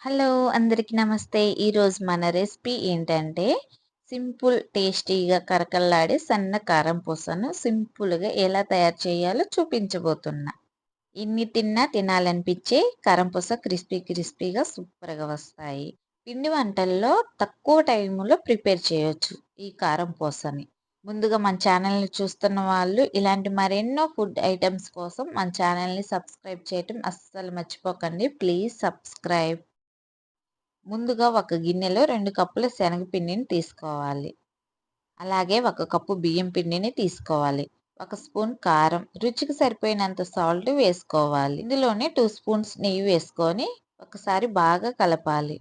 Hello! అందరికి నమస్తే. ఈరోజు మన రెసిపీ ఏంటంటే, సింపుల్, టేస్టీగా కరకరలాడే సన్న కారం పూసను సింపుల్‌గా ఎలా తయారు చేయాలో చూపించబోతున్నా. ఎన్ని తిన్నా తినాలనిపించే కారం పూస క్రిస్పీగా సూపర్‌గా వస్తాయి. పిండి వంటల్లో తక్కువ టైంలో ప్రిపేర్ చేయొచ్చు ఈ కారం పూసని. ముందుగా మన ఛానల్‌ని చూస్తున్న వాళ్ళు ఇలాంటి మరెన్నో ఫుడ్ ఐటెమ్స్ కోసం మన ఛానల్‌ని సబ్స్క్రైబ్ చేయటం అస్సలు మర్చిపోకండి. Please subscribe. ముందుగా ఒక గిన్నెలో 2 కప్పుల శనగపిండిని తీసుకోవాలి. అలాగే ఒక కప్పు బియ్యం పిండిని తీసుకోవాలి. ఒక స్పూన్ కారం, రుచికి సరిపోయినంత సాల్ట్ వేసుకోవాలి. ఇందులోనే 2 స్పూన్స్ నెయ్యి వేసుకొని ఒకసారి బాగా కలపాలి.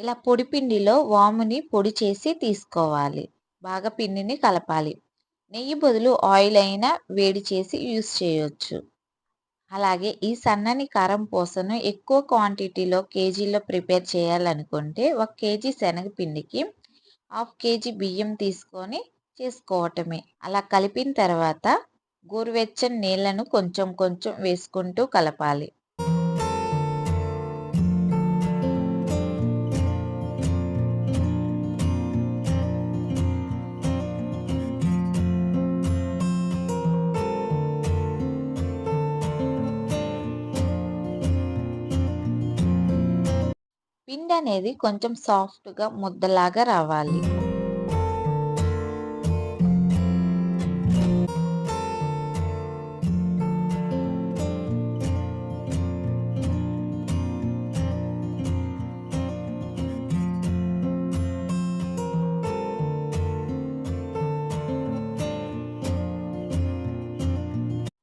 ఇలా పొడి పిండిలో వాముని పొడి చేసి తీసుకోవాలి. బాగా పిండిని కలపాలి. నెయ్యి బదులు ఆయిల్ అయినా వేడి చేసి యూజ్ చేయొచ్చు. అలాగే ఈ సన్నని కారం పూసను ఎక్కువ క్వాంటిటీలో కేజీలో ప్రిపేర్ చేయాలనుకుంటే 1 కేజీ శనగపిండికి హాఫ్ కేజీ బియ్యం తీసుకొని చేసుకోవటమే. అలా కలిపిన తర్వాత గోరువెచ్చని నీళ్లను కొంచెం కొంచెం వేసుకుంటూ కలపాలి. పిండి అనేది కొంచెం సాఫ్ట్‌గా ముద్దలాగా రావాలి.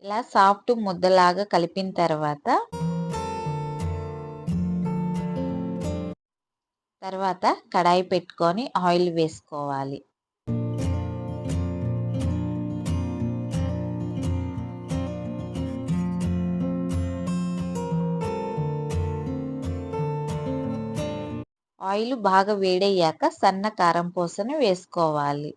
ఇలా సాఫ్ట్ ముద్దలాగా కలిపిన తర్వాత కడాయి పెట్టుకొని ఆయిల్ వేసుకోవాలి. ఆయిల్ బాగా వేడయ్యాక సన్న కారం పూసను వేసుకోవాలి.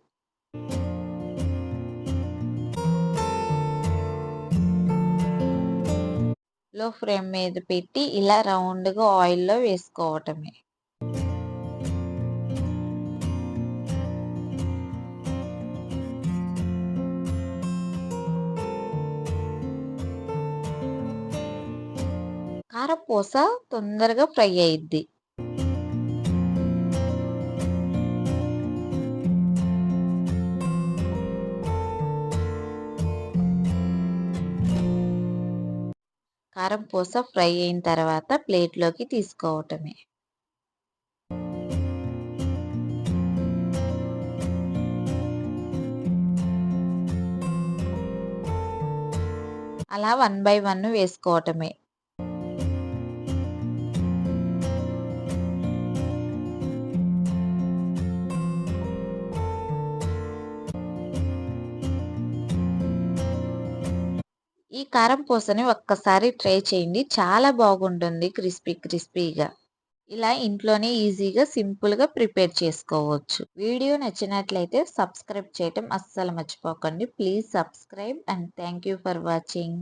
లో ఫ్లేమ్ మీద పెట్టి ఇలా రౌండ్‌గా ఆయిల్‌లో వేసుకోవటమే. కారపూస తొందరగా ఫ్రై అయ్యిద్ది. కారపూస ఫ్రై అయిన తర్వాత ప్లేట్‌లోకి తీసుకోవటమే. అలా వన్ బై వన్ వేసుకోవటమే. ఈ కారం పూసని ఒక్కసారి ట్రై చేయండి. చాలా బాగుంటుంది క్రిస్పీగా. ఇలా ఇంట్లోనే ఈజీగా, సింపుల్‌గా ప్రిపేర్ చేసుకోవచ్చు. వీడియో నచ్చినట్లయితే సబ్స్క్రైబ్ చేయటం అస్సలు మర్చిపోకండి. Please subscribe and thank you for watching.